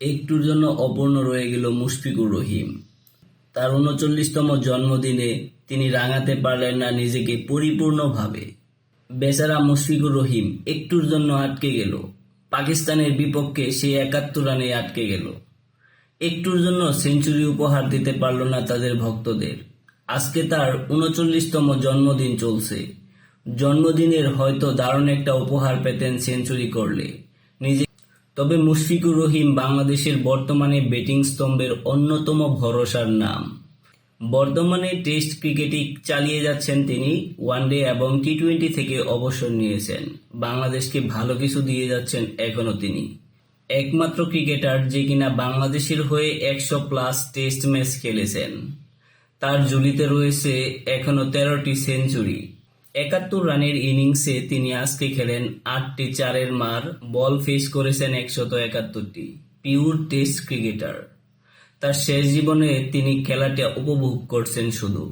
একটুর জন্য অপূর্ণ রয়ে গেল মুশফিকুর রহিম। তার ৩৯তম জন্মদিনে তিনি রাঙাতে পারলেন না নিজেকে পরিপূর্ণভাবে। বেচারা মুশফিকুর রহিম একটুর জন্য আটকে গেল। পাকিস্তানের বিপক্ষে সেই ৭১ রানে আটকে গেল। একটুর জন্য সেঞ্চুরি উপহার দিতে পারল না তাদের ভক্তদের। আজকে তার ৩৯তম জন্মদিন চলছে। জন্মদিনের হয়তো দারুণ একটা উপহার পেতেন সেঞ্চুরি করলে। তবে মুশফিকুর রহিম বাংলাদেশের বর্তমানে ব্যাটিং স্তম্ভের অন্যতম ভরসার নাম। বর্তমানে টেস্ট ক্রিকেটই চালিয়ে যাচ্ছেন তিনি। ওয়ানডে এবং টি-20 থেকে অবসর নিয়েছেন। বাংলাদেশকে ভালো কিছু দিয়ে যাচ্ছেন এখনো তিনি। একমাত্র ক্রিকেটার যে কিনা বাংলাদেশের হয়ে ১০০+ টেস্ট ম্যাচ খেলেছেন। তার ঝুলিতে রয়েছে এখনো ১৩টি সেঞ্চুরি। ৭১ রানের ইনিংসে তিনি আজকে খেলেন ৮টি ৪-এর মার, বল ফেস করেছেন ১৭১টি। Pure test cricketer. তার শেষ জীবনে তিনি খেলাটা উপভোগ করছেন শুধু।